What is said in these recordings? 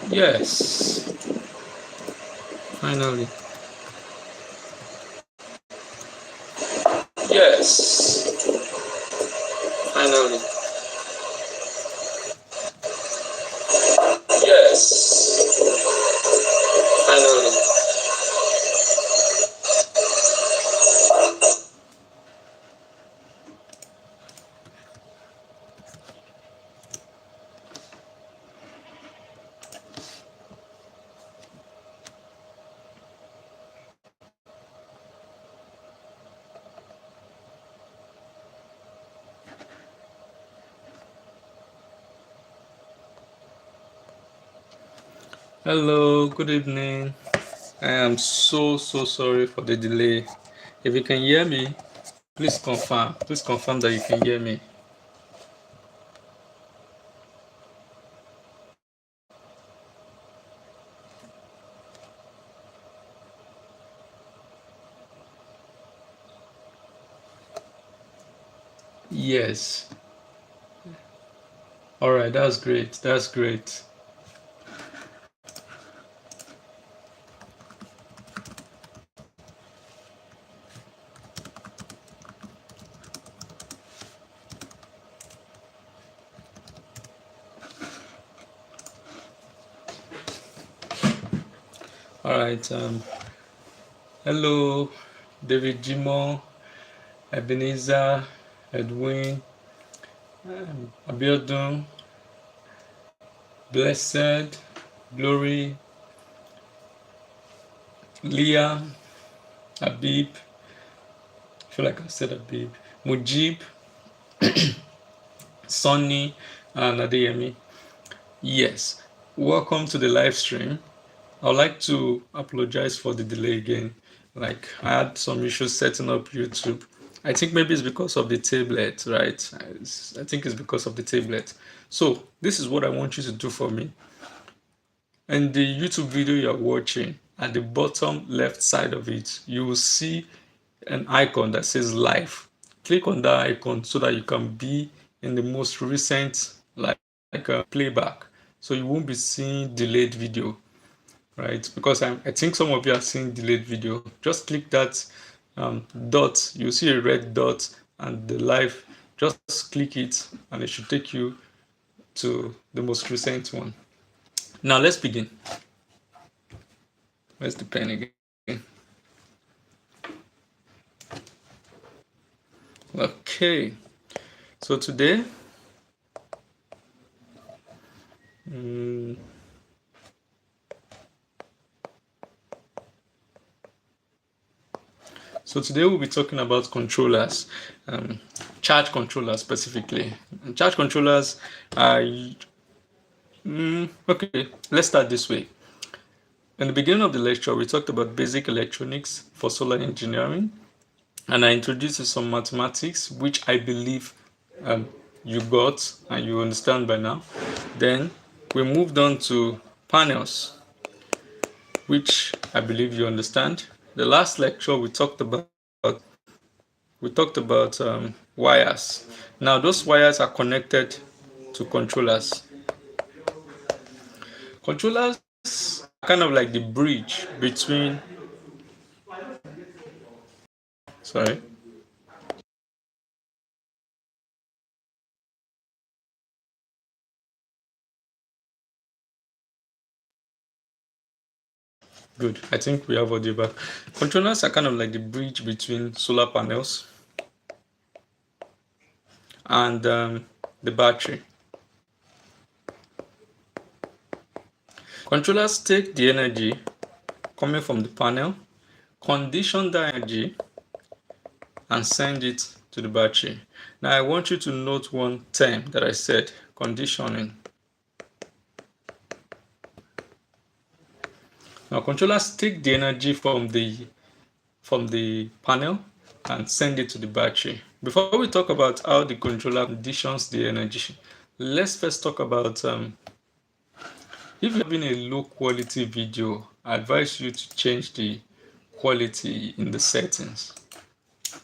Yes, finally. Yes, finally. Yes, finally. Hello, good evening. I am so sorry for the delay. If you can hear me, please confirm. Please confirm that you can hear me. Yes. All right, that's great. That's great. All right. Hello, David Jimo, Ebenezer, Edwin, Abiodun, Blessed, Glory, Leah, Habib. I feel like I said Habib, Mujib, Sonny, and Adeyemi. Yes. Welcome to the live stream. I would like to apologize for the delay again. Like, I had some issues setting up YouTube. I think maybe it's because of the tablet, right? I think it's because of the tablet. So this is what I want you to do for me. In the YouTube video you're watching, at the bottom left side of it, you will see an icon that says live. Click on that icon so that you can be in the most recent like a playback. So you won't be seeing delayed video, right? Because I think some of you are seeing delayed video. Just click that dot. You'll see a red dot and the live. Just click it and it should take you to the most recent one. Now let's begin. Where's the pen again? Okay. So today, we'll be talking about controllers, charge controllers specifically. And charge controllers are okay. Let's start this way. In the beginning of the lecture, we talked about basic electronics for solar engineering, and I introduced you some mathematics, which I believe you got and you understand by now. Then we moved on to panels, which I believe you understand. The last lecture we talked about wires. Now those wires are connected to controllers. Controllers are kind of like the bridge between. Sorry. Good. I think we have audio back. Controllers are kind of like the bridge between solar panels and the battery. Controllers take the energy coming from the panel, condition the energy, and send it to the battery. Now I want you to note one term that I said, conditioning. Now controllers take the energy from the panel and send it to the battery. Before we talk about how the controller conditions the energy, let's first talk about if you're having a low quality video, I advise you to change the quality in the settings.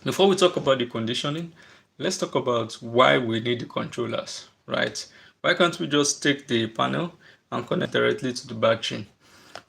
Before we talk about the conditioning, let's talk about why we need the controllers, right? Why can't we just take the panel and connect directly to the battery.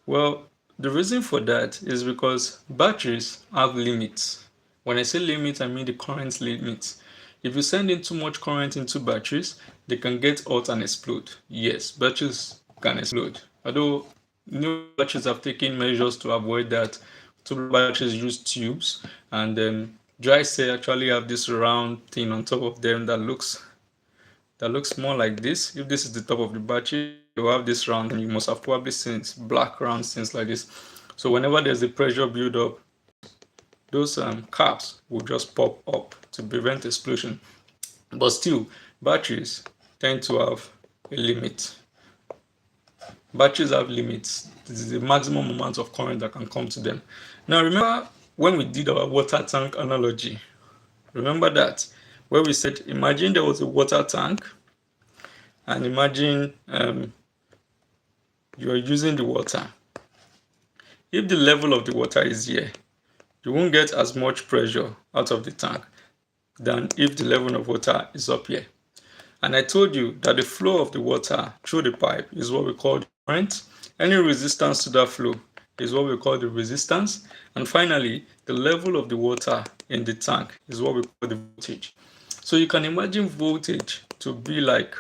Well, the reason for that is because batteries have limits. When I say limit, I mean the current limit. If you send in too much current into batteries, they can get hot and explode. Yes, batteries can explode. Although new batteries have taken measures to avoid that. Tubular batteries use tubes, and dry cell actually have this round thing on top of them that looks more like this. If this is the top of the battery, you have this round, and you must have probably seen black round things like this. So whenever there's a pressure build up, those caps will just pop up to prevent explosion. But still, batteries tend to have a limit. Batteries have limits. This is the maximum amount of current that can come to them. Now remember when we did our water tank analogy, remember that where we said imagine there was a water tank, and imagine you are using the water. If the level of the water is here, you won't get as much pressure out of the tank than if the level of water is up here. And I told you that the flow of the water through the pipe is what we call the current. Any resistance to that flow is what we call the resistance. And finally, the level of the water in the tank is what we call the voltage. So you can imagine voltage to be like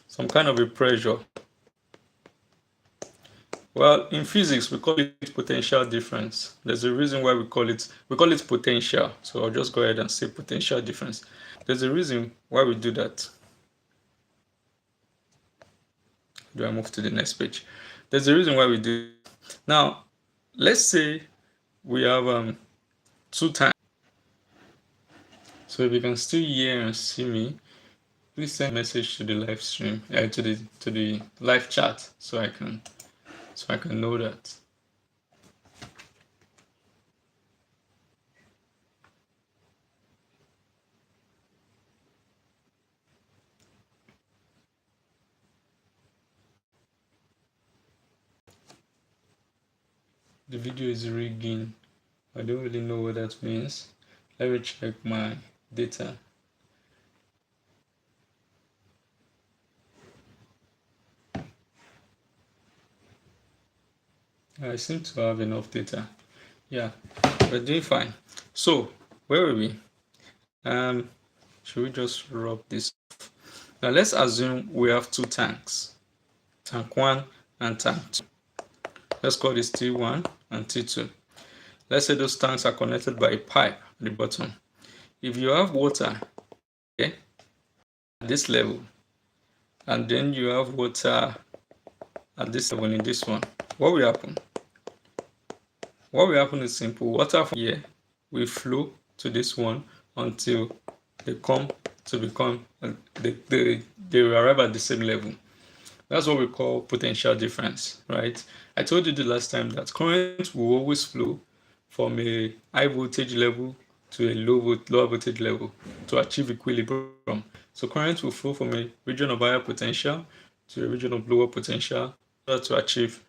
some kind of a pressure. Well, in physics, we call it potential difference. There's a reason why we call it potential. So I'll just go ahead and say potential difference. There's a reason why we do that. Do I move to the next page? There's a reason why we do it. Now, let's say we have two times. So if you can still hear and see me, please send a message to the live stream, to the live chat, so I can know that. The video is rigging. I don't really know what that means. Let me check my data. I seem to have enough data. Yeah, we're doing fine. So, where were we? Should we just rub this off? Now let's assume we have two tanks, tank 1 and tank 2. Let's call this T1 and T2. Let's say those tanks are connected by a pipe at the bottom. If you have water, okay, at this level, and then you have water at this level in this one, what will happen? What will happen is simple. Water from here will flow to this one until they come to become, they arrive at the same level. That's what we call potential difference, right? I told you the last time that current will always flow from a high voltage level to a lower voltage level to achieve equilibrium. So current will flow from a region of higher potential to a region of lower potential to achieve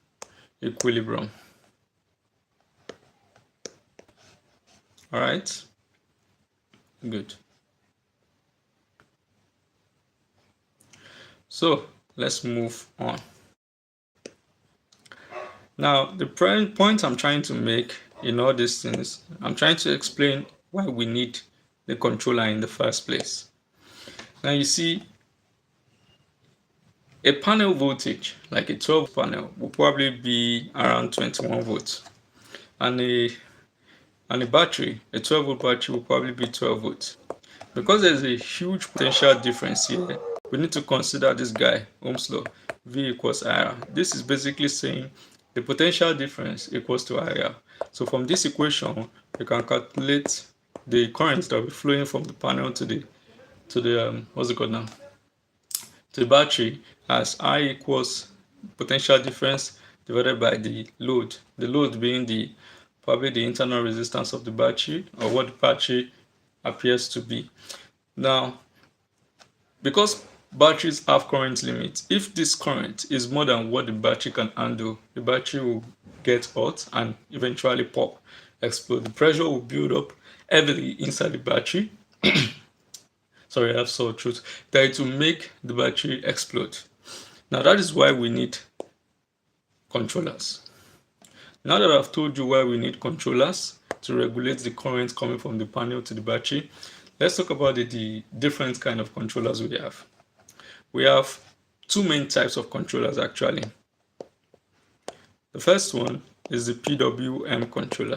equilibrium. All right, good. So let's move on. Now, the point I'm trying to make in all these things, I'm trying to explain why we need the controller in the first place. Now, you see, a panel voltage, like a 12 panel, will probably be around 21 volts. And a battery, a 12 volt battery, will probably be 12 volts. Because there's a huge potential difference here, we need to consider this guy, Ohm's law, V equals IR. This is basically saying the potential difference equals to IR. So from this equation, we can calculate the current that will be flowing from the panel to the what's it called now? To the battery as I equals potential difference divided by the load. The load being probably the internal resistance of the battery, or what the battery appears to be. Now, because batteries have current limits, if this current is more than what the battery can handle, the battery will get hot and eventually pop, explode. The pressure will build up heavily inside the battery. Sorry, I have sore throat. That it will make the battery explode. Now that is why we need controllers. Now that I've told you why we need controllers to regulate the current coming from the panel to the battery, let's talk about the different kind of controllers we have. We have two main types of controllers actually. The first one is the PWM controller,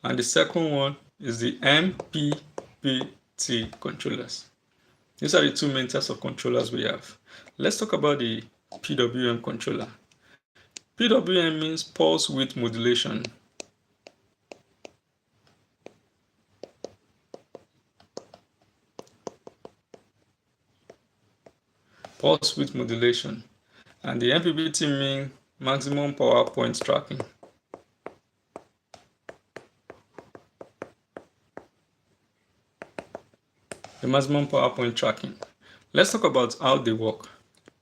and the second one is the MPPT controllers. These are the two main types of controllers we have. Let's talk about the PWM controller. PWM means pulse width modulation. Pulse width modulation. And the MPPT means maximum power point tracking. The maximum power point tracking. Let's talk about how they work.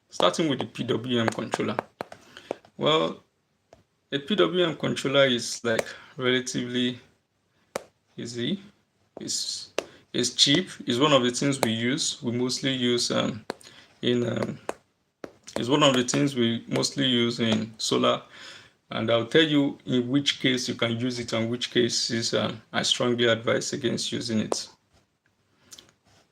Starting with the PWM controller. Well, a PWM controller is like relatively easy. It's cheap. It's one of the things we use. We mostly use it's one of the things we mostly use in solar, and I'll tell you in which case you can use it and which cases I strongly advise against using it.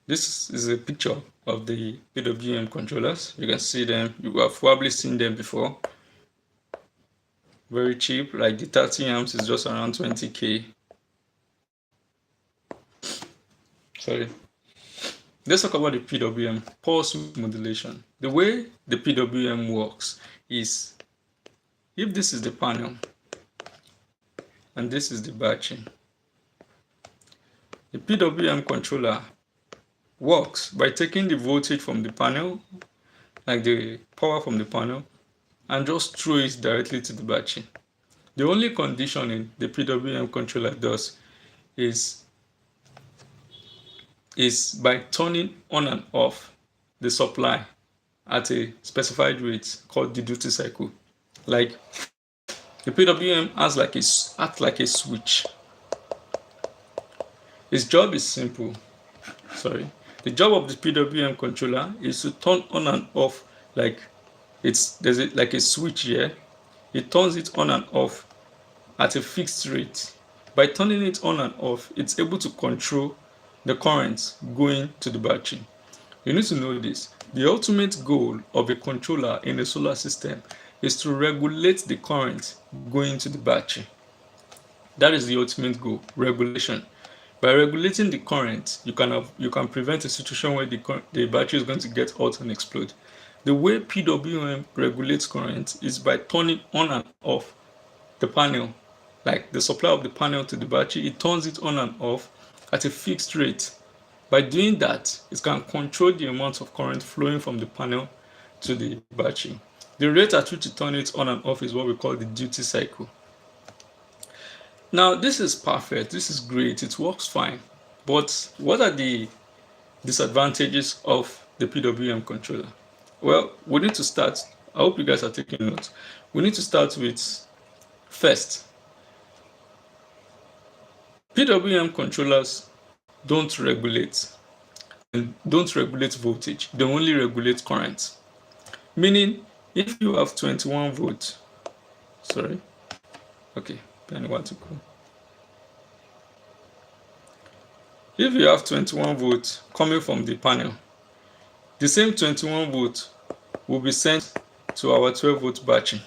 This is a picture of the PWM controllers. You can see them. You have probably seen them before. Very cheap, like the 30 amps is just around 20k. Sorry. Let's talk about the PWM, pulse width modulation. The way the PWM works is, if this is the panel and this is the battery, the PWM controller works by taking the voltage from the panel, like the power from the panel, and just throw it directly to the battery. The only conditioning the PWM controller does is by turning on and off the supply at a specified rate called the duty cycle. Like the PWM acts like a switch. Its job is simple. The job of the PWM controller is to turn on and off, like there's like a switch here. It turns it on and off at a fixed rate. By turning it on and off, it's able to control the current going to the battery. You need to know this. The ultimate goal of a controller in a solar system is to regulate the current going to the battery. That is the ultimate goal, regulation. By regulating the current, you can prevent a situation where the battery is going to get hot and explode. The way PWM regulates current is by turning on and off the panel, like the supply of the panel to the battery. It turns it on and off at a fixed rate. By doing that, it can control the amount of current flowing from the panel to the battery. The rate at which you turn it on and off is what we call the duty cycle. Now, this is perfect. This is great. It works fine. But what are the disadvantages of the PWM controller? Well, we need to start. I hope you guys are taking notes. We need to start with, first, PWM controllers don't regulate voltage. They only regulate current. Meaning, if you have 21 volts, if you have 21 volts coming from the panel, the same 21 volts will be sent to our 12 volt battery,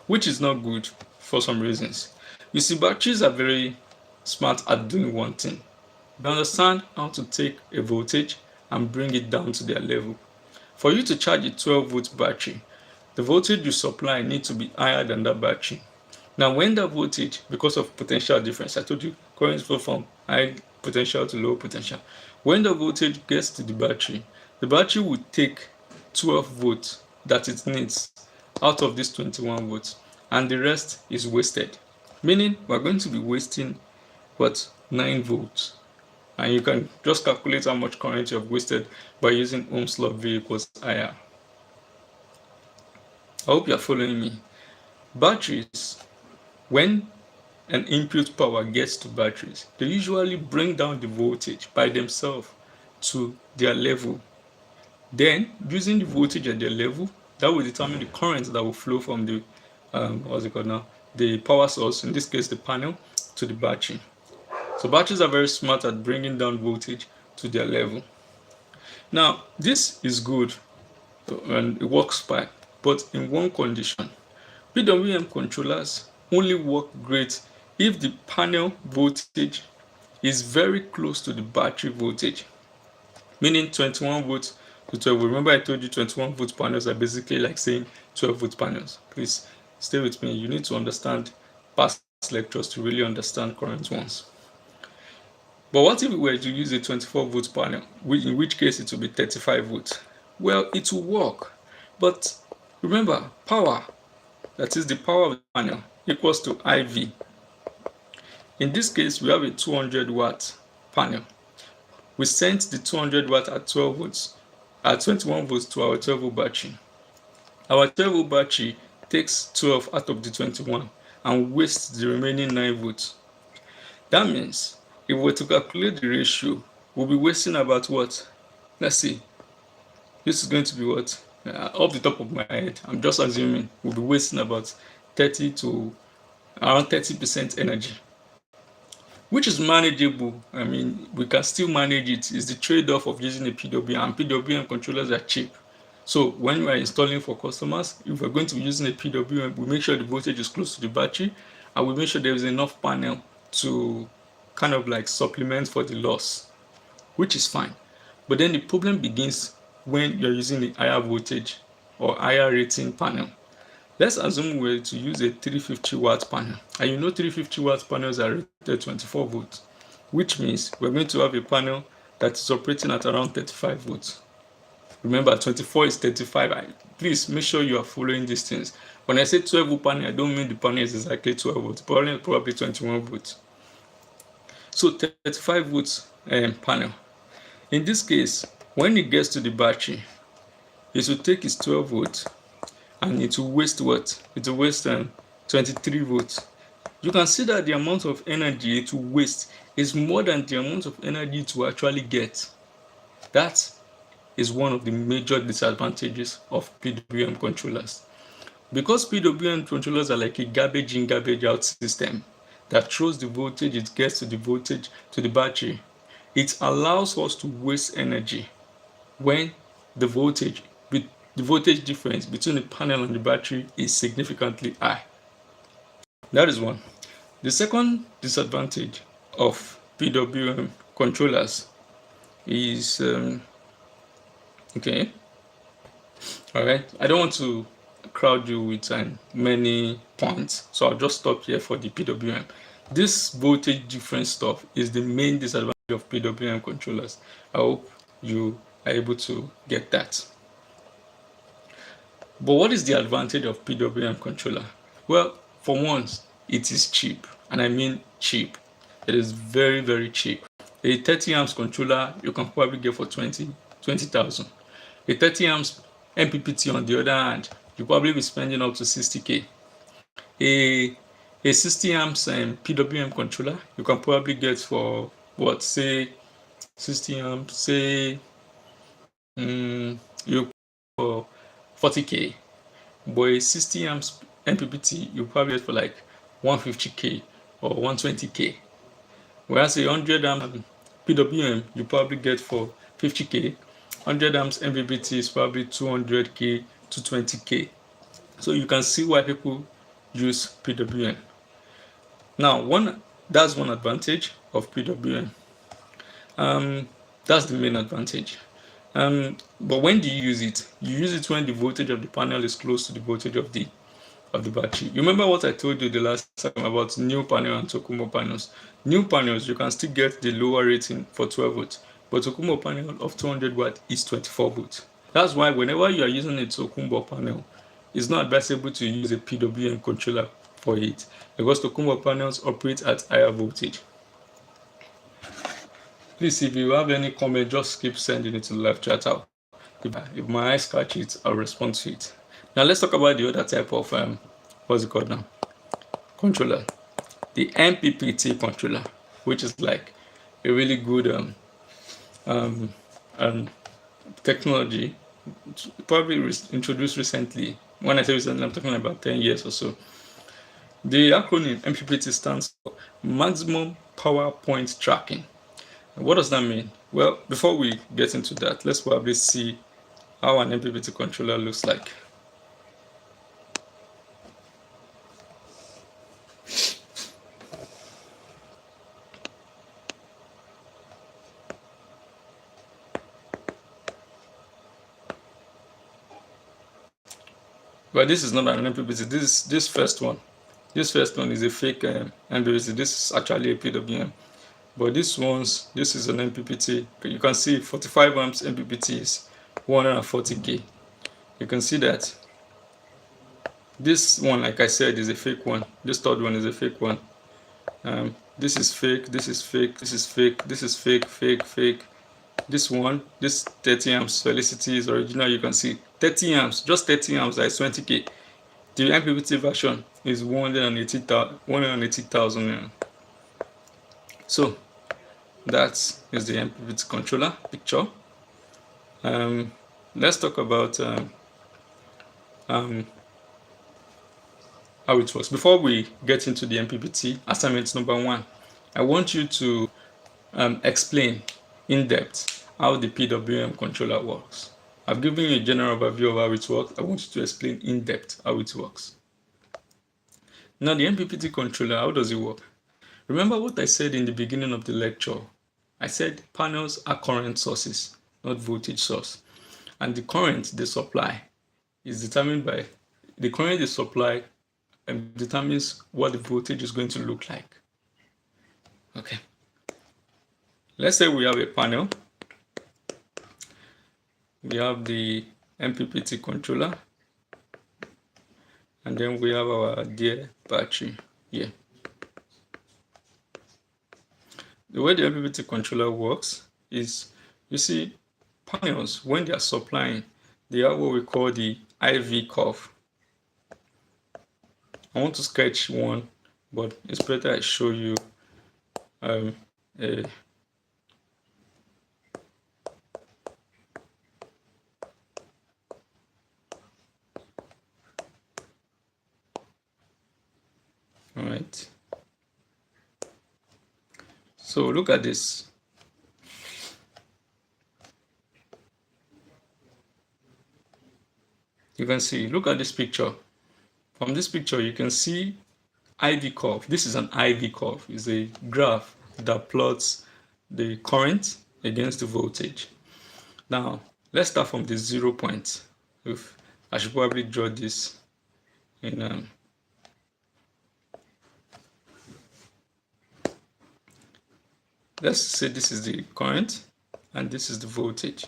which is not good for some reasons. You see, batteries are very smart at doing one thing. They understand how to take a voltage and bring it down to their level. For you to charge a 12 volt battery, the voltage you supply needs to be higher than that battery. Now, when that voltage, because of potential difference, I told you currents flow from high potential to low potential. When the voltage gets to the battery will take 12 volts that it needs out of this 21 volts, and the rest is wasted. Meaning, we're going to be wasting 9 volts. And you can just calculate how much current you have wasted by using Ohm's law V equals IR. I hope you're following me. Batteries, when an input power gets to batteries, they usually bring down the voltage by themselves to their level. Then, using the voltage at their level, that will determine the current that will flow from the what's it called now? The power source, in this case the panel, to the battery. So batteries are very smart at bringing down voltage to their level. Now, this is good and it works fine, but in one condition. PWM controllers only work great if the panel voltage is very close to the battery voltage, meaning 21 volts to 12 volts. Remember I told you 21 volt panels are basically like saying 12 volt panels. Please stay with me. You need to understand past lectures to really understand current ones. But what if we were to use a 24 volt panel, in which case it will be 35 volts? Well, it will work, but remember, power, that is the power of the panel, equals to IV. In this case, we have a 200 watt panel. We sent the 200 watt at 12 volts, at 21 volts to our 12 volt battery. Our 12 volt battery takes 12 out of the 21 and wastes the remaining 9 volts. That means if we were to calculate the ratio, we'll be wasting about what? Let's see. This is going to be what? Off the top of my head, I'm just assuming we'll be wasting about 30 to around 30% energy, which is manageable. I mean, we can still manage it. It's the trade-off of using a PWM, and PWM controllers are cheap. So when we are installing for customers, if we're going to be using a PWM, we make sure the voltage is close to the battery, and we make sure there is enough panel to kind of like supplement for the loss, which is fine. But then the problem begins when you're using a higher voltage or higher rating panel. Let's assume we're to use a 350 watt panel, and you know 350 watt panels are rated 24 volts, which means we're going to have a panel that is operating at around 35 volts. Remember, 24 is 35. Please make sure you are following these things. When I say 12 volt panel, I don't mean the panel is exactly 12 volts, probably 21 volts. So 35 volts panel. In this case, when it gets to the battery, it will take its 12 volts and it will waste what? It will waste 23 volts. You can see that the amount of energy it will waste is more than the amount of energy it will actually get. That is one of the major disadvantages of PWM controllers. Because PWM controllers are like a garbage in, garbage out system that throws the voltage it gets to the battery, it allows us to waste energy when the voltage difference between the panel and the battery is significantly high. That is one. The second disadvantage of PWM controllers is okay. All right. I don't want to crowd you with many points, so I'll just stop here for the PWM. This voltage difference stuff is the main disadvantage of PWM controllers. I hope you are able to get that. But what is the advantage of PWM controller? Well, for once, it is cheap, and I mean cheap. It is very, very cheap. A 30 amps controller you can probably get for 20,000. A 30 amps MPPT on the other hand, you probably be spending up to 60k. A 60 amps PWM controller you can probably get for what, say 60 amps, say you for 40k. But a 60 amps MPPT you probably get for like 150k or 120k. Whereas a 100 amp PWM you probably get for 50k. 100 amps MPPT is probably 200k to 20k. So you can see why people use PWM. Now, that's one advantage of PWM. That's the main advantage. But when do you use it? You use it when the voltage of the panel is close to the voltage of the battery. You remember what I told you the last time about new panel and Tokumo panels? New panels, you can still get the lower rating for 12 volts, but Tokumo panel of 200 watt is 24 volts. That's why whenever you are using a Tokumo panel, it's not advisable to use a PWM controller for it, because Tokumo panels operate at higher voltage. Please, if you have any comment, just keep sending it to the live chat out. If my eyes catch it, I'll respond to it. Now let's talk about the other type of what's it called now? Controller. The MPPT controller, which is like a really good technology probably introduced recently. When I say recently, I'm talking about 10 years or so. The acronym MPPT stands for Maximum Power Point Tracking. What does that mean? Well, before we get into that, let's probably see how an MPPT controller looks like. But this is not an MPPT. This first one. This first one is a fake MPPT. This is actually a PWM. But this is an MPPT. You can see 45 amps MPPT is 140k. You can see that this one, like I said, is a fake one. This third one is a fake one. This is fake. This is fake. This is fake. This is fake. Fake. Fake. This one, this 30 amps Felicity is original. You can see 30 amps, just 30 amps. That is 20k. The MPPT version is 180,000. So that is the MPPT controller picture. Let's talk about how it works. Before we get into the MPPT, assignment number 1, I want you to explain in depth how the PWM controller works. I've given you a general overview of how it works. I want you to explain in depth how it works. Now, the MPPT controller, how does it work? Remember what I said in the beginning of the lecture. I said panels are current sources, not voltage source. And the current they supply is determined by the current they supply and determines what the voltage is going to look like. Okay. Let's say we have a panel. We have the MPPT controller. And then we have our dear battery here. The way the MPPT controller works is, you see, panels, when they are supplying, they have what we call the IV curve. I want to sketch one, but it's better I show you a all right. So look at this. You can see, look at this picture. From this picture, you can see IV curve. This is an IV curve. It's a graph that plots the current against the voltage. Now, let's start from the 0 point. If I should probably draw this in let's say this is the current and this is the voltage.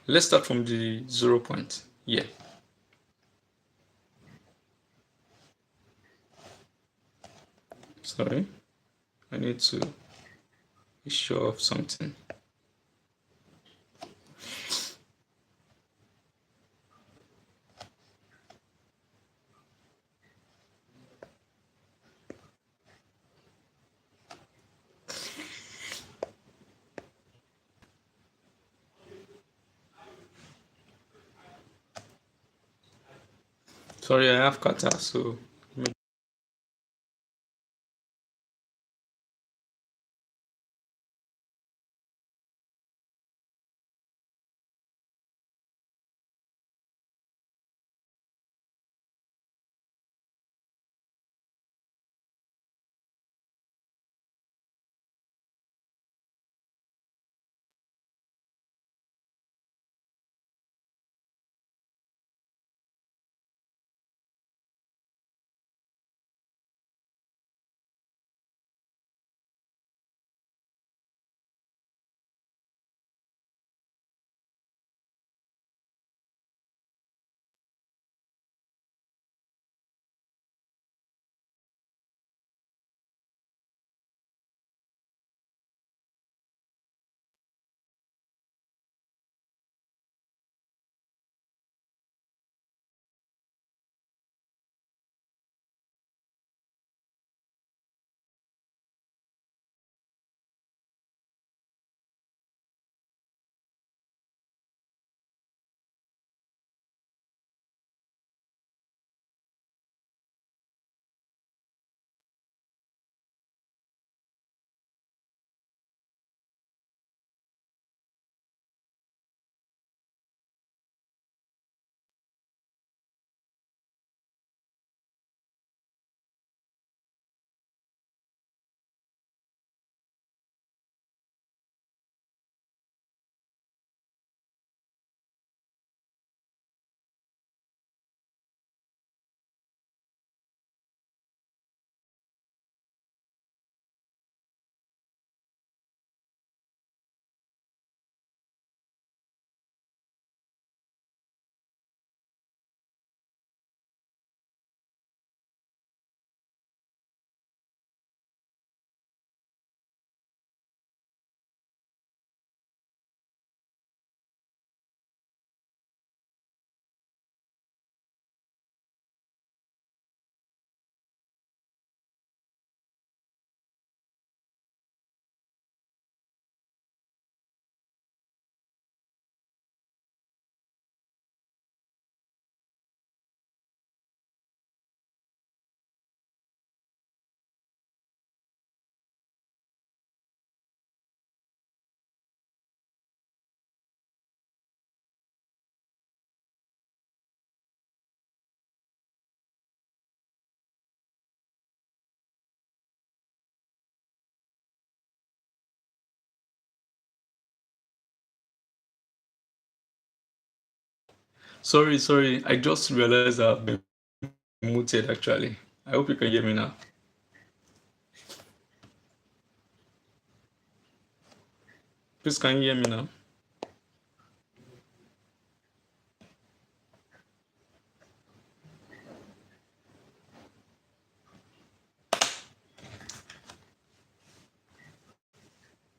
Let's start from the 0 point here. Sorry, I need to be sure of something. Sorry, I have kata, so Sorry. I just realized I've been muted actually. I hope you can hear me now. Please, can you hear me now?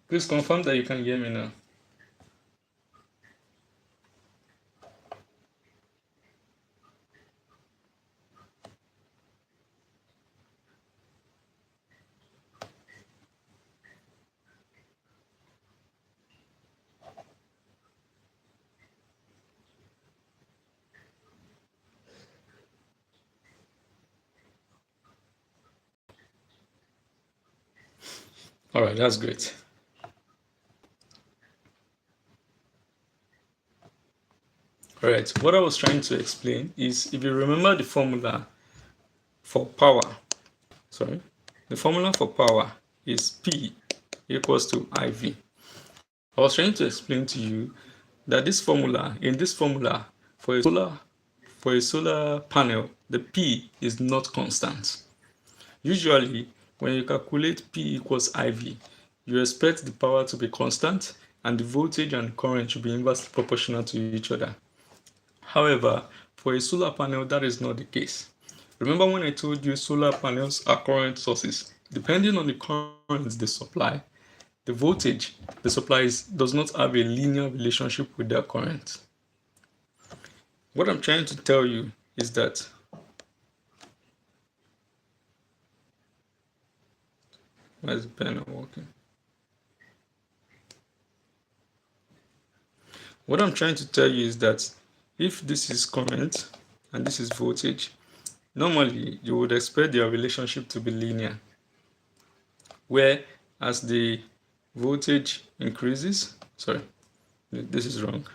Please confirm that you can hear me now. All right, that's great. All right, what I was trying to explain is if you remember the formula for power, sorry, the formula for power is P equals to IV. I was trying to explain to you that in this formula, for a solar panel, the P is not constant. Usually, when you calculate P equals IV, you expect the power to be constant and the voltage and current should be inversely proportional to each other. However, for a solar panel, that is not the case. Remember when I told you solar panels are current sources? Depending on the current they supply, the voltage the supplies does not have a linear relationship with their current. What I'm trying to tell you is that why is the pen not working? What I'm trying to tell you is that if this is current and this is voltage, normally you would expect their relationship to be linear, where as the voltage increases, sorry, this is wrong.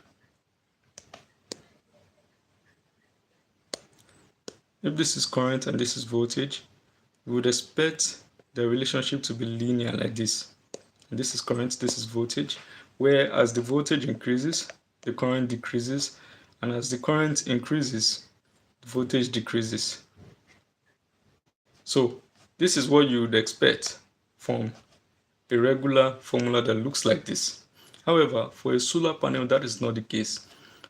If this is current and this is voltage, we would expect the relationship to be linear like this. This is current, this is voltage, where as the voltage increases, the current decreases, and as the current increases, the voltage decreases. So this is what you would expect from a regular formula that looks like this. However, for a solar panel, that is not the case.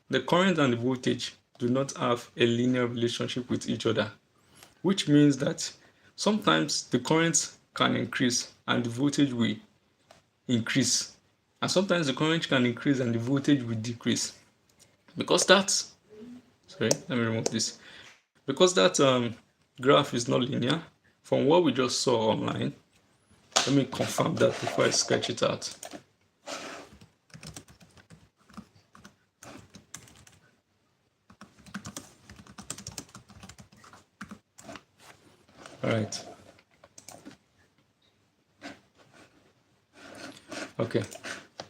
The current and the voltage do not have a linear relationship with each other, which means that sometimes the current can increase and the voltage will increase. And sometimes the current can increase and the voltage will decrease. Because sorry, let me remove this. Because that graph is not linear, from what we just saw online, let me confirm that before I sketch it out. All right. Okay.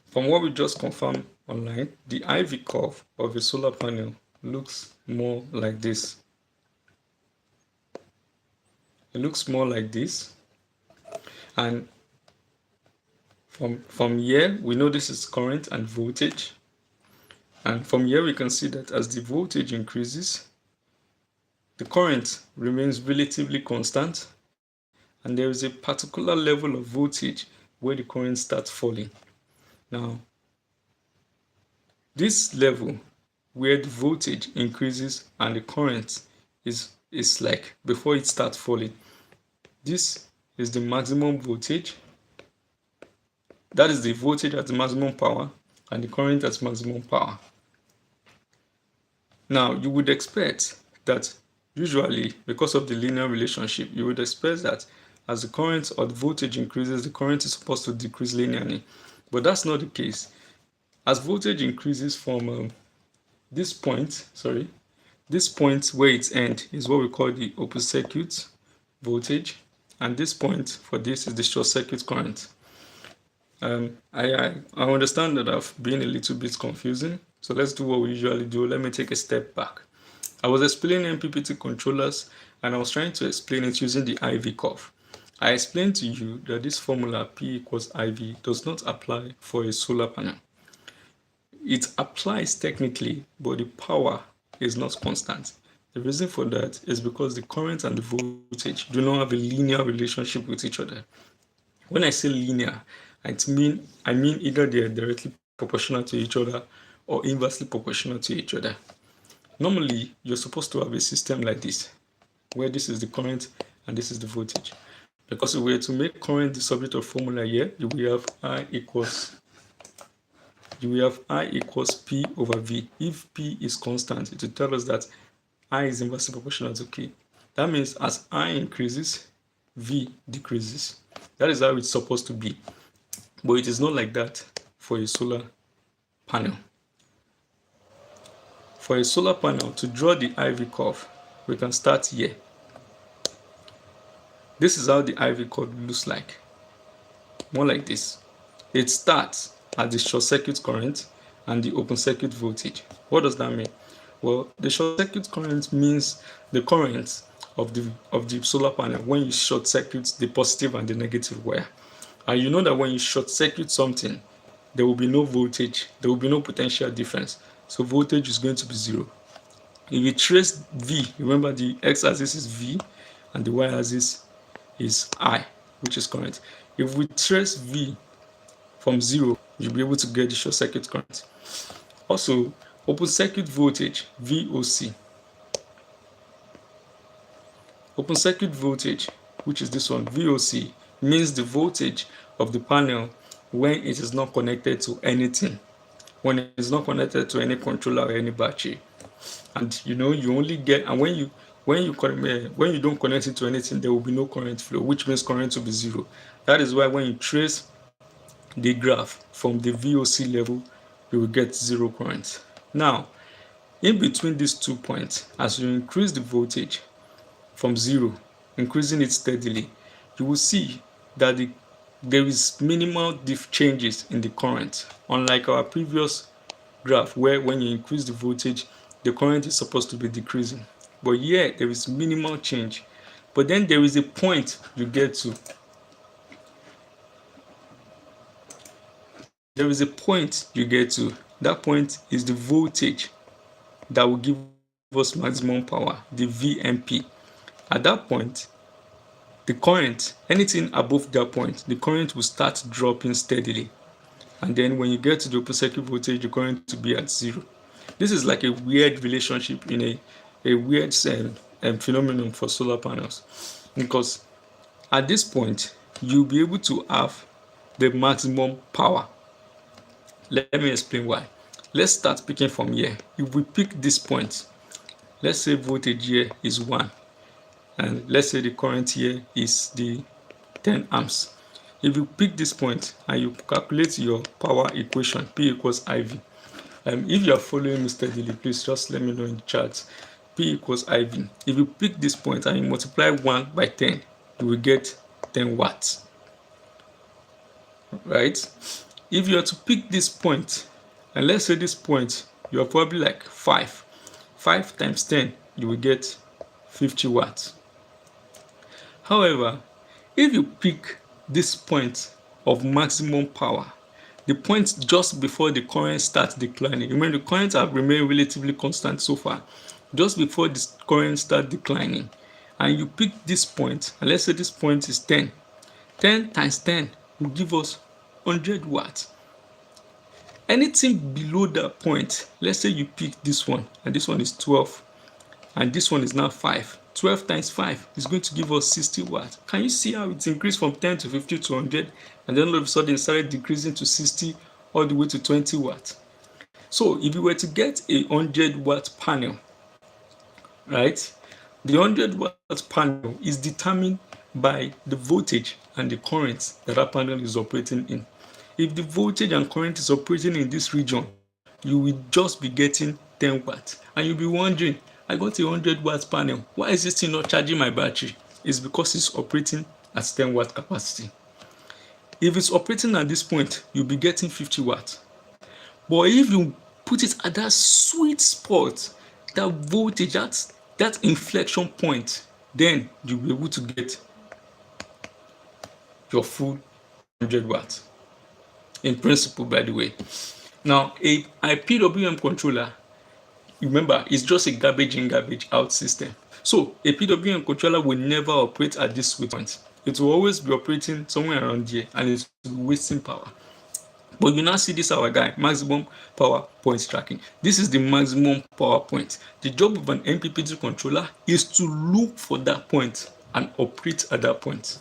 From what we just confirmed online, the IV curve of a solar panel looks more like this. It looks more like this. And from here, we know this is current and voltage. And from here, we can see that as the voltage increases, the current remains relatively constant, and there is a particular level of voltage where the current starts falling. Now, this level where the voltage increases and the current is like before it starts falling, this is the maximum voltage. That is the voltage at the maximum power and the current at maximum power. Now, you would expect that usually, because of the linear relationship, you would expect that as the current or the voltage increases, the current is supposed to decrease linearly. But that's not the case. As voltage increases from this point where it ends is what we call the open circuit voltage. And this point for this is the short circuit current. I understand that I've been a little bit confusing. So let's do what we usually do. Let me take a step back. I was explaining MPPT controllers and I was trying to explain it using the IV curve. I explained to you that this formula P equals IV does not apply for a solar panel. It applies technically, but the power is not constant. The reason for that is because the current and the voltage do not have a linear relationship with each other. When I say linear, I mean either they are directly proportional to each other or inversely proportional to each other. Normally, you're supposed to have a system like this, where this is the current and this is the voltage. Because if we were to make current the subject of formula here, you will have I equals P over V. If P is constant, it will tell us that I is inversely proportional to K. That means as I increases, V decreases. That is how it's supposed to be. But it is not like that for a solar panel. For a solar panel, to draw the IV curve, we can start here. This is how the IV curve looks like. More like this. It starts at the short circuit current and the open circuit voltage. What does that mean? Well, the short circuit current means the current of the solar panel when you short circuit the positive and the negative wire. And you know that when you short circuit something, there will be no voltage, there will be no potential difference. So voltage is going to be zero. If you trace V, remember the x-axis is V and the y-axis is I, which is current. If we trace V from zero, you'll be able to get the short circuit current. Also, open circuit voltage, VOC. Open circuit voltage, which is this one, VOC, means the voltage of the panel when it is not connected to anything, when it is not connected to any controller or any battery. And you know, you only get, and when you don't connect it to anything, there will be no current flow, which means current will be zero. That is why when you trace the graph from the VOC level, you will get zero current. Now, in between these 2 points, as you increase the voltage from zero, increasing it steadily, you will see that there is minimal changes in the current, unlike our previous graph where when you increase the voltage, the current is supposed to be decreasing. But here, there is minimal change. But then there is a point you get to. There is a point you get to. That point is the voltage that will give us maximum power, the VMP. At that point, the current, anything above that point, the current will start dropping steadily. And then when you get to the open circuit voltage, the current to be at zero. This is like a weird relationship in a weird phenomenon for solar panels. Because at this point, you'll be able to have the maximum power. Let me explain why. Let's start picking from here. If we pick this point, let's say voltage here is 1. And let's say the current here is the 10 amps. If you pick this point and you calculate your power equation, P equals IV. If you are following me steadily, please just let me know in the chat. P equals IV. If you pick this point and you multiply 1 by 10, you will get 10 watts. Right? If you are to pick this point, and let's say this point, you are probably like 5. 5 times 10, you will get 50 watts. However, if you pick this point of maximum power, the point just before the current starts declining, remember the current have remained relatively constant so far, just before the current starts declining, and you pick this point, and let's say this point is 10. 10 times 10 will give us 100 watts. Anything below that point, let's say you pick this one, and this one is 12, and this one is now 5. 12 times 5 is going to give us 60 watts. Can you see how it's increased from 10 to 50 to 100, and then all of a sudden it started decreasing to 60 all the way to 20 watts? So if you were to get a 100 watt panel, right, the 100 watt panel is determined by the voltage and the current that panel is operating in. If the voltage and current is operating in this region, you will just be getting 10 watts. And you'll be wondering, I got a 100 watt panel. Why is this thing not charging my battery? It's because it's operating at 10 watt capacity. If it's operating at this point, you'll be getting 50 watts. But if you put it at that sweet spot, that voltage, that inflection point, then you'll be able to get your full 100 watts. In principle, by the way. Now, a PWM controller, remember, it's just a garbage in, garbage out system. So a PWM controller will never operate at this sweet point. It will always be operating somewhere around here, and it will be wasting power. But you now see this our guy, maximum power point tracking. This is the maximum power point. The job of an MPPT controller is to look for that point and operate at that point.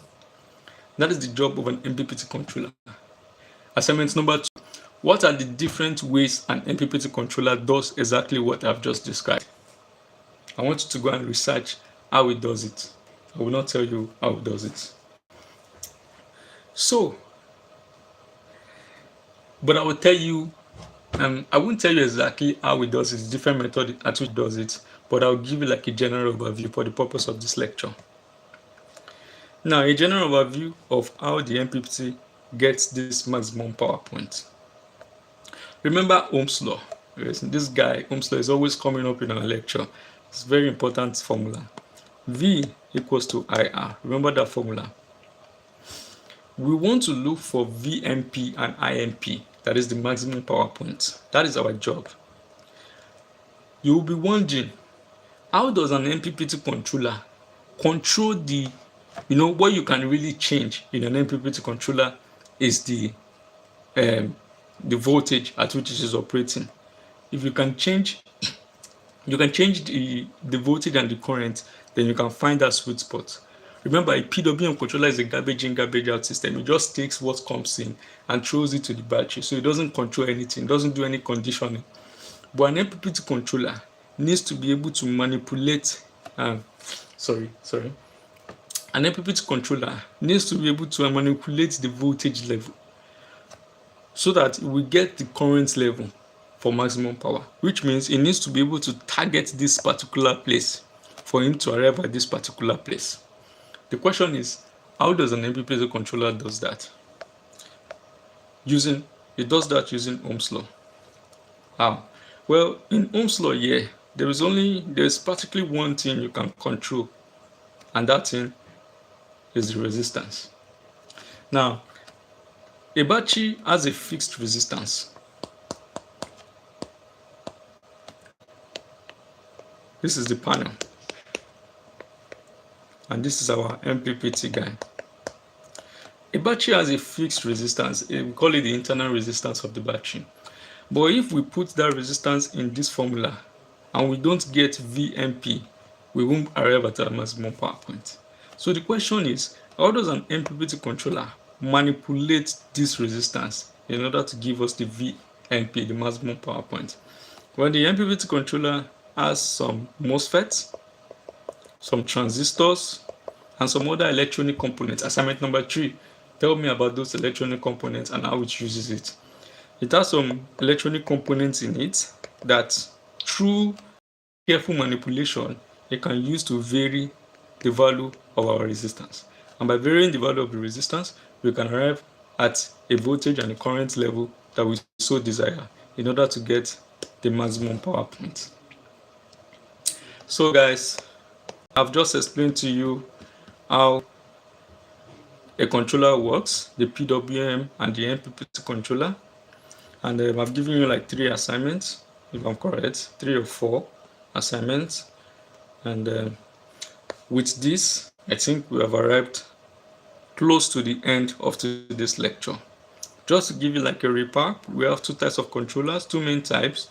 That is the job of an MPPT controller. Assignment number 2. What are the different ways an MPPT controller does exactly what I've just described? I want you to go and research how it does it. I will not tell you how it does it. So, but I will tell you, I won't tell you exactly how it does it, different method at which it does it, but I'll give you like a general overview for the purpose of this lecture. Now, a general overview of how the MPPT gets this maximum power point. Remember Ohm's law. This guy, Ohm's law, is always coming up in our lecture. It's a very important formula. V equals to IR. Remember that formula. We want to look for VMP and IMP, that is the maximum power point. That is our job. You will be wondering, how does an MPPT controller control the, what you can really change in an MPPT controller is the voltage at which it is operating. If you can change the voltage and the current, then you can find that sweet spot. Remember, a PWM controller is a garbage in, garbage out system. It just takes what comes in and throws it to the battery. So it doesn't control anything, doesn't do any conditioning. But an MPPT controller needs to be able to manipulate, An MPPT controller needs to be able to manipulate the voltage level so that we get the current level for maximum power, which means it needs to be able to target this particular place for him to arrive at this particular place. The question is, how does an MPPT controller does that? It does that using Ohm's law. How? Well, in Ohm's law, there's practically one thing you can control, and that thing is the resistance. Now, a battery has a fixed resistance. This is the panel. And this is our MPPT guy. A battery has a fixed resistance. We call it the internal resistance of the battery. But if we put that resistance in this formula and we don't get VMP, we won't arrive at our maximum power point. So the question is, how does an MPPT controller manipulate this resistance in order to give us the VMP, the maximum power point? Well, the MPPT controller has some MOSFETs, some transistors, and some other electronic components. Assignment number 3, tell me about those electronic components and how it uses it. It has some electronic components in it that, through careful manipulation, it can use to vary the value of our resistance. And by varying the value of the resistance, we can arrive at a voltage and a current level that we so desire in order to get the maximum power point. So guys, I've just explained to you how a controller works, the PWM and the MPPT controller. And I've given you like 3 assignments, if I'm correct, 3 or 4 assignments. And with this, I think we have arrived close to the end of today's lecture. Just to give you like a recap, we have 2 types of controllers, 2 main types.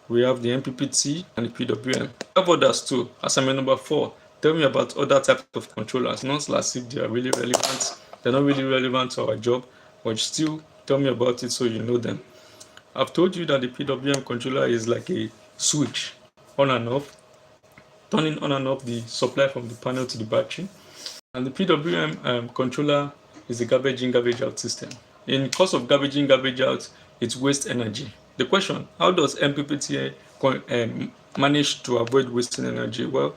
We have the MPPT and the PWM. We have others too. Assignment number 4, tell me about other types of controllers, not as if they are really relevant. They're not really relevant to our job, but still tell me about it so you know them. I've told you that the PWM controller is like a switch, on and off, turning on and off the supply from the panel to the battery. And the PWM controller is a garbage in, garbage out system. In case of garbage in, garbage out, it wastes energy. The question, how does MPPT manage to avoid wasting energy? Well,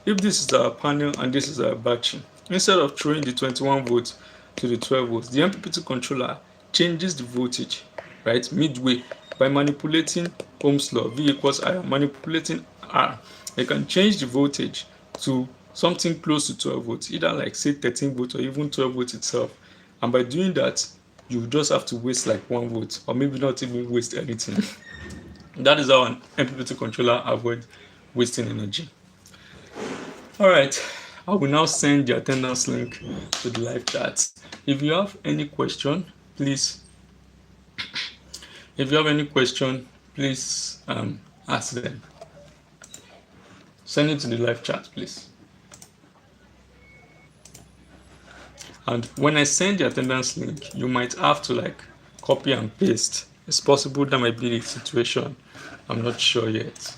if this is our panel and this is our battery, instead of throwing the 21 volts to the 12 volts, the MPPT controller changes the voltage, right, midway by manipulating Ohm's law, V equals I, manipulating R. It can change the voltage to something close to 12 volts, either like say 13 volts or even 12 volts itself. And by doing that, you just have to waste like 1 volt, or maybe not even waste anything. That is how an MPPT controller avoids wasting energy. All right, I will now send the attendance link to the live chat. If you have any question, please. If you have any question, please ask them. Send it to the live chat, please. And when I send the attendance link, you might have to like copy and paste. It's possible that might be the situation. I'm not sure yet.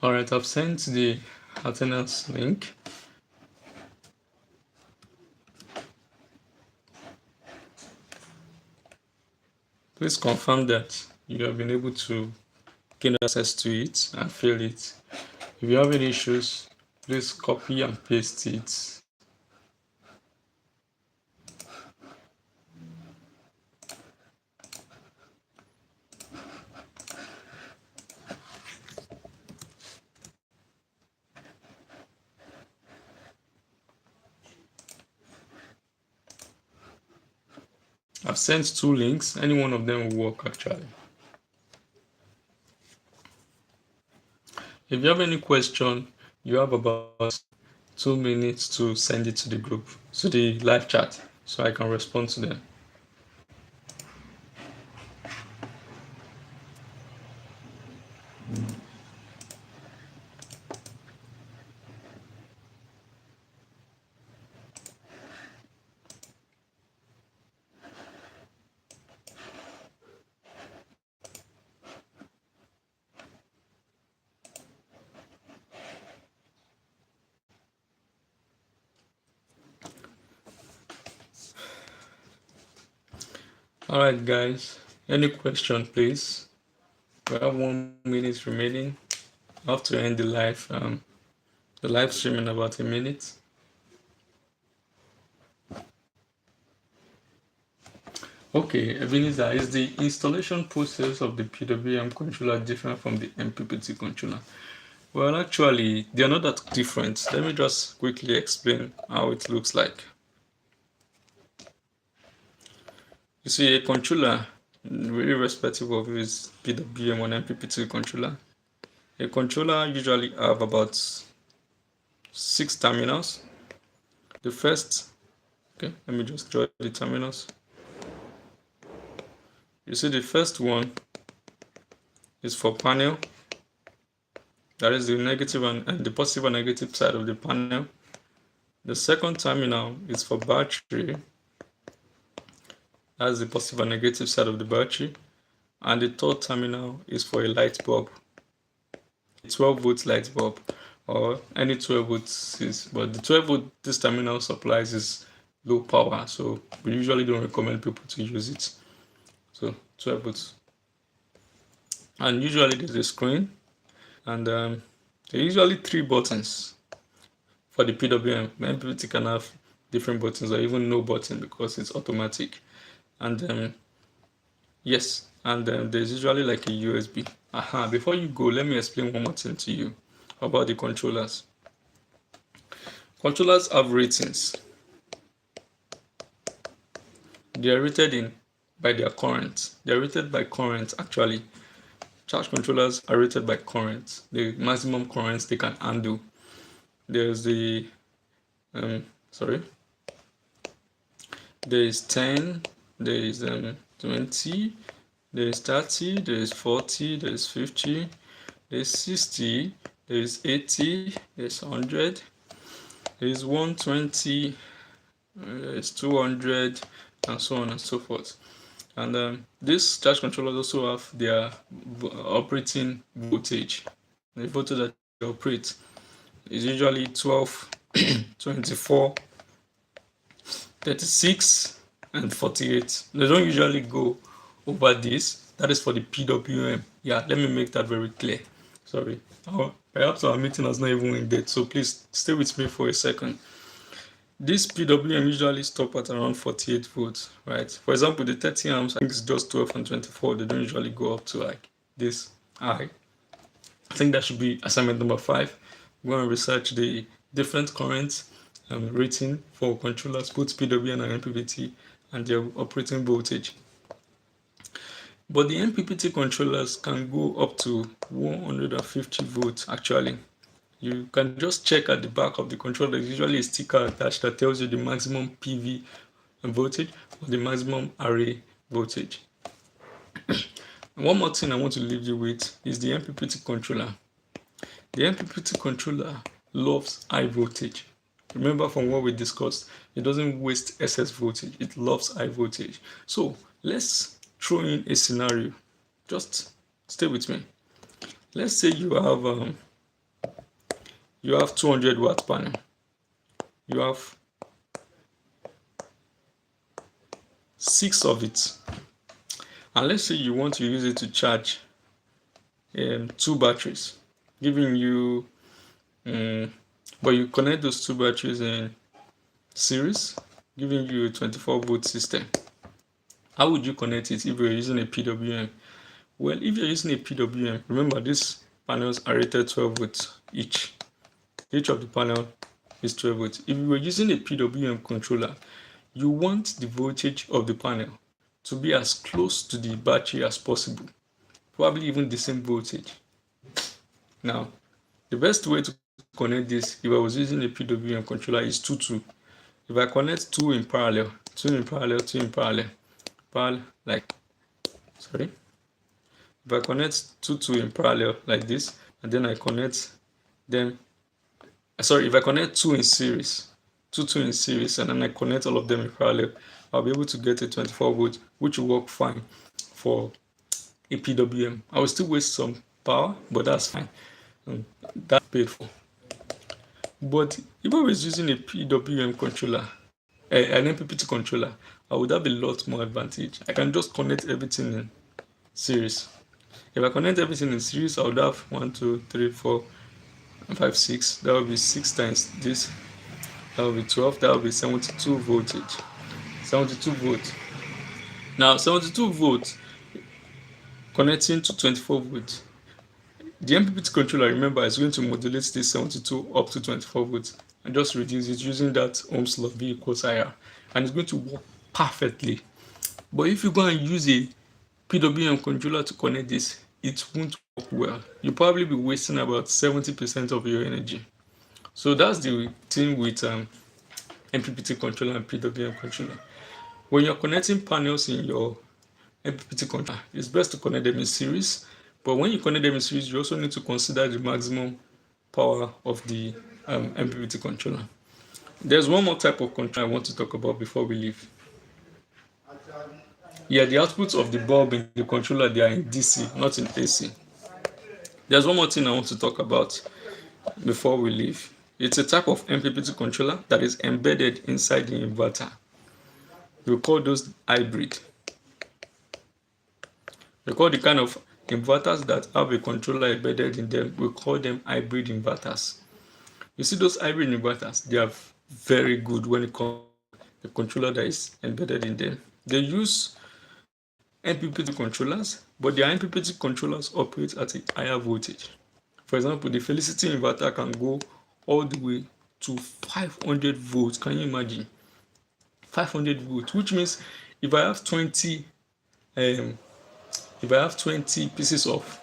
All right, I've sent the attendance link. Please confirm that you have been able to gain access to it and fill it. If you have any issues, please copy and paste it. I've sent 2 links. Any one of them will work actually. If you have any question, you have about 2 minutes to send it to the group, to the live chat, so I can respond to them. All right, guys. Any question, please? We have 1 minute remaining. I have to end the live stream in about a minute. Okay, Ebenezer, is the installation process of the PWM controller different from the MPPT controller? Well, actually, they are not that different. Let me just quickly explain how it looks like. You see, a controller, really irrespective of its PWM or MPPT controller, a controller usually have about 6 terminals. The first, okay, let me just draw the terminals. You see, the first one is for panel. That is the negative and the positive and negative side of the panel. The second terminal is for battery. That's the positive and negative side of the battery. And the third terminal is for a light bulb, 12 volt light bulb, or any 12 volts is, but the 12 volt this terminal supplies is low power, so we usually don't recommend people to use it. So 12 volts. And usually there's a screen, and there are usually 3 buttons for the PWM. MPPT can have different buttons or even no button because it's automatic. And yes, and there's usually like a USB. Before you go, let me explain one more thing to you about the controllers. Controllers have ratings. They are rated in by their current. They are rated by current actually. Charge controllers are rated by current, the maximum currents they can handle. There's the sorry, there is 10, there is 20, there is 30, there is 40, there is 50, there is 60, there is 80, there is 100, there is 120, there is 200, and so on and so forth. And these charge controllers also have their operating voltage. The voltage that they operate is usually 12, 24, 36, and 48. They don't usually go over this. That is for the PWM. Yeah, let me make that very clear. Sorry. Perhaps our meeting has not even ended, so please stay with me for a second. This PWM usually stop at around 48 volts, right? For example, the 30 amps, I think it's just 12 and 24. They don't usually go up to like this high. I think that should be assignment number 5. We're going to research the different current rating for controllers, both PWM and MPPT, and their operating voltage. But the MPPT controllers can go up to 150 volts actually. You can just check at the back of the controller. There's usually a sticker attached that tells you the maximum PV voltage or the maximum array voltage. One more thing I want to leave you with is the MPPT controller. The MPPT controller loves high voltage. Remember from what we discussed, it doesn't waste excess voltage. It loves high voltage. So let's throw in a scenario. Just stay with me. Let's say you have 200 watt panel. You have 6 of it, and let's say you want to use it to charge 2 batteries, giving you but you connect those 2 batteries in series, giving you a 24 volt system. How would you connect it if you're using a PWM? Well, if you're using a PWM, remember these panels are rated 12 volts each. Each of the panel is 12 volts. If you were using a PWM controller, you want the voltage of the panel to be as close to the battery as possible, probably even the same voltage. Now, the best way to connect this, if I was using a PWM controller, is 2-2. If I connect 2 in parallel, 2 in parallel, 2 in parallel, if I connect 2 in parallel like this, and then I connect them, if I connect 2 in series, 2 in series, and then I connect all of them in parallel, I'll be able to get a 24 volt, which will work fine for a PWM. I will still waste some power, but that's fine. That's paid for. But if I was using a PWM controller, an MPPT controller, I would have a lot more advantage. I can just connect everything in series. If I connect everything in series, I would have 1, 2, 3, 4, 5, 6. That would be 6 times this. That would be 12. That would be 72 voltage. 72 volts. Now, 72 volts connecting to 24 volts. The MPPT controller, remember, is going to modulate this 72 up to 24 volts and just reduce it using that Ohm's law, V equals IR. And it's going to work perfectly. But if you go and use a PWM controller to connect this, it won't work well. You'll probably be wasting about 70% of your energy. So that's the thing with MPPT controller and PWM controller. When you're connecting panels in your MPPT controller, it's best to connect them in series. But when you connect them in series, you also need to consider the maximum power of the MPPT controller. There's one more type of controller I want to talk about before we leave. Yeah, the outputs of the bulb in the controller, they are in DC, not in AC. There's one more thing I want to talk about before we leave. It's a type of MPPT controller that is embedded inside the inverter. We call those hybrid. We call the kind of inverters that have a controller embedded in them, we call them hybrid inverters. You see those hybrid inverters, they are very good when it comes to the controller that is embedded in them. They use MPPT controllers, but their MPPT controllers operate at a higher voltage. For example, the Felicity inverter can go all the way to 500 volts. Can you imagine? 500 volts, which means if I have 20 um, if I have 20 pieces of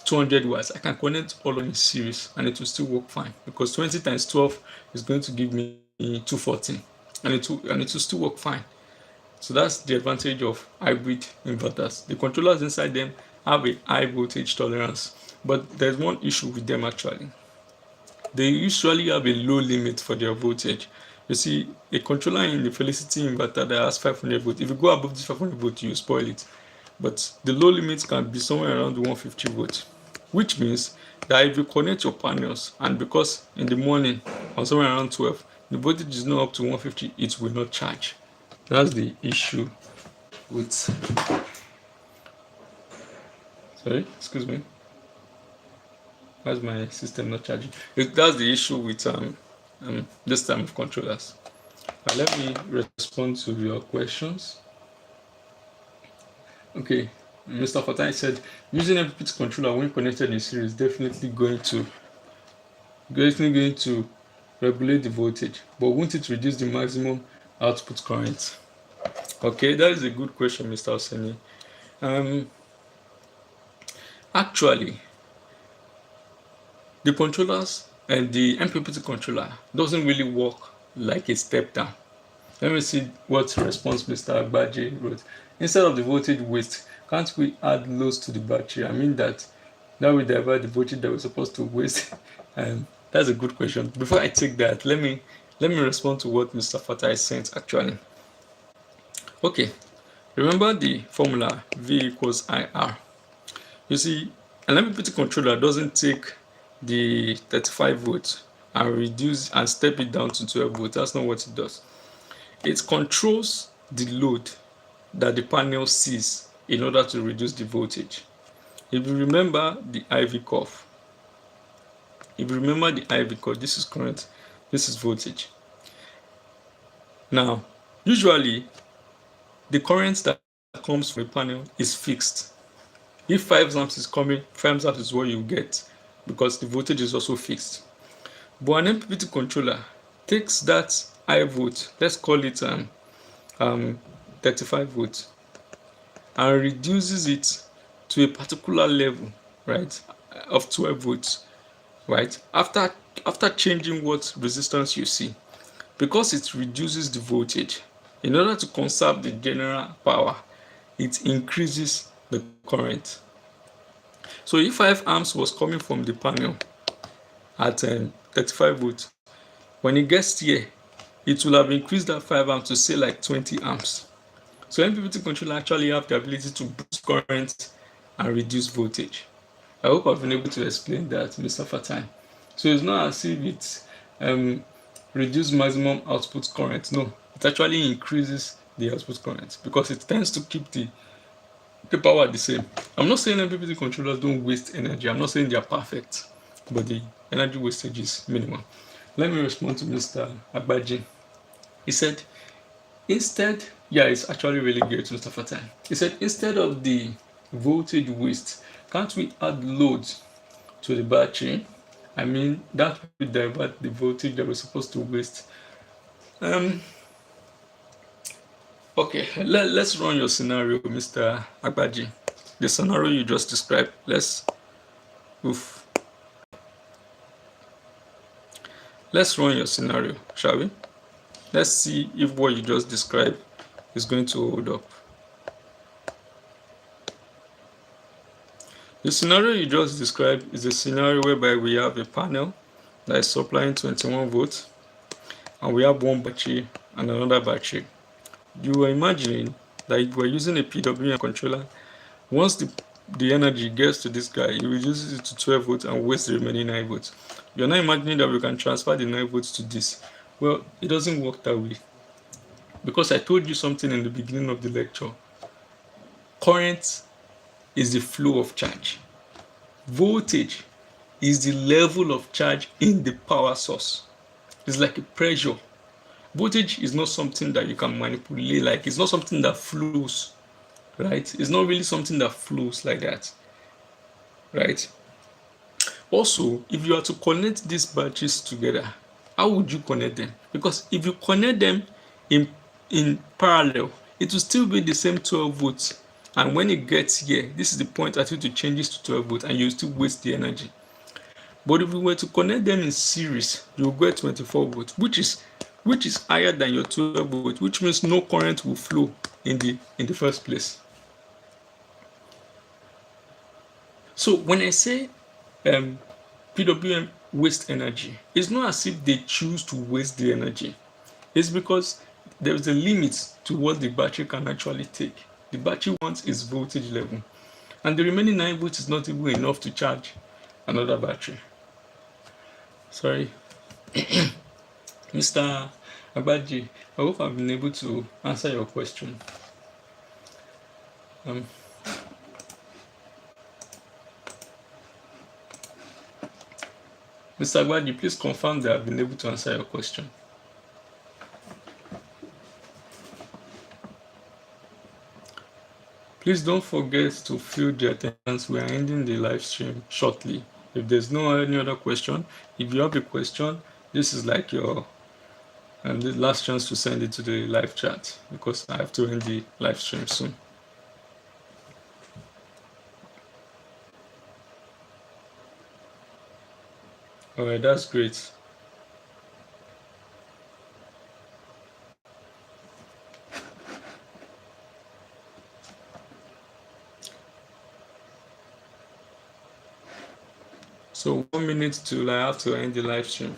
200 watts, I can connect all in series and it will still work fine, because 20 times 12 is going to give me 240, and it will still work fine. So that's the advantage of hybrid inverters. The controllers inside them have a high voltage tolerance, but there's one issue with them actually. They usually have a low limit for their voltage. You see, a controller in the Felicity inverter that has 500 volts, if you go above this 500 volts, you spoil it. But the low limit can be somewhere around 150 volts, which means that if you connect your panels, and because in the morning or somewhere around 12, the voltage is not up to 150, it will not charge. That's the issue with, sorry, excuse me. Why is my system not charging? That's the issue with this type of controllers. Let me respond to your questions. Okay, Mr. Fatai said using MPPT controller when connected in series definitely going to regulate the voltage, but won't it reduce the maximum output current? Okay, that is a good question, Mr. Oseni. Actually, the controllers and the MPPT controller doesn't really work like a step down. Let me see what response Mr. Agbaje wrote. Instead of the voltage waste, can't we add loads to the battery? I mean that will divert the voltage that we're supposed to waste. That's a good question. Before I take that, let me respond to what Mr. Fatai sent actually. Okay, remember the formula V equals IR. You see, an MPPT controller doesn't take the 35 volts and reduce and step it down to 12 volts. That's not what it does. It controls the load that the panel sees in order to reduce the voltage. If you remember the IV curve, this is current, this is voltage. Now, usually, the current that comes from the panel is fixed. If 5 amps is coming, 5 amps is what you get, because the voltage is also fixed. But an MPPT controller takes that high volt, let's call it 35 volts, and reduces it to a particular level, right, of 12 volts, right, after changing what resistance you see, because it reduces the voltage. In order to conserve the general power, it increases the current. So if 5 amps was coming from the panel at 35 volts, when it gets here, it will have increased that 5 amps to say like 20 amps. So MPPT controller actually have the ability to boost current and reduce voltage. I hope I've been able to explain that, Mr. Fatai. So it's not as if it's reduce maximum output current. No, it actually increases the output current because it tends to keep the power the same. I'm not saying MPPT controllers don't waste energy. I'm not saying they are perfect, but the energy wastage is minimal. Let me respond to Mr. Agbaji. He said, it's actually really great, Mr. Fatai. He said, instead of the voltage waste, can't we add loads to the battery? I mean, that will divert the voltage that we're supposed to waste. Okay, let's run your scenario, Mr. Agbaji. The scenario you just described. Let's run your scenario, shall we? Let's see if what you just described is going to hold up. The scenario you just described is a scenario whereby we have a panel that is supplying 21 volts, and we have one battery and another battery. You are imagining Like we're using a PWM controller. Once the energy gets to this guy, he reduces it to 12 volts and wastes the remaining 9 volts. You're not imagining that we can transfer the 9 volts to this. Well, it doesn't work that way. Because I told you something in the beginning of the lecture. Current is the flow of charge. Voltage is the level of charge in the power source. It's like a pressure. Voltage is not something that you can manipulate, like it's not something that flows, right? It's not really something that flows like that, right? Also, if you are to connect these batteries together, how would you connect them? Because if you connect them in in parallel, it will still be the same 12 volts. And when it gets here, this is the point at which it changes to 12 volts and you still waste the energy. But if we were to connect them in series, you'll get 24 volts, which is higher than your 12 volts, which means no current will flow in the first place. So when I say PWM waste energy, it's not as if they choose to waste the energy. It's because there's a limit to what the battery can actually take. The battery wants its voltage level, and the remaining 9 volts is not even enough to charge another battery. Sorry, Mr. Abaji, I hope I've been able to answer your question. Um, Mr. Abaji, please confirm that I've been able to answer your question. Please don't forget to fill the attendance. We are ending the live stream shortly. If there's no any other question, if you have a question, this is like your the last chance to send it to the live chat because I have to end the live stream soon. All right, that's great. So 1 minute till I have to end the live stream.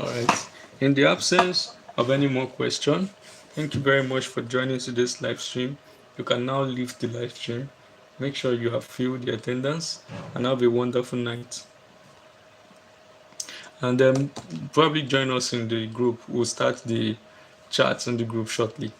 All right. In the absence of any more question, thank you very much for joining today's live stream. You can now leave the live stream. Make sure you have filled the attendance and have a wonderful night. And then probably join us in the group. We'll start the chat in the group shortly.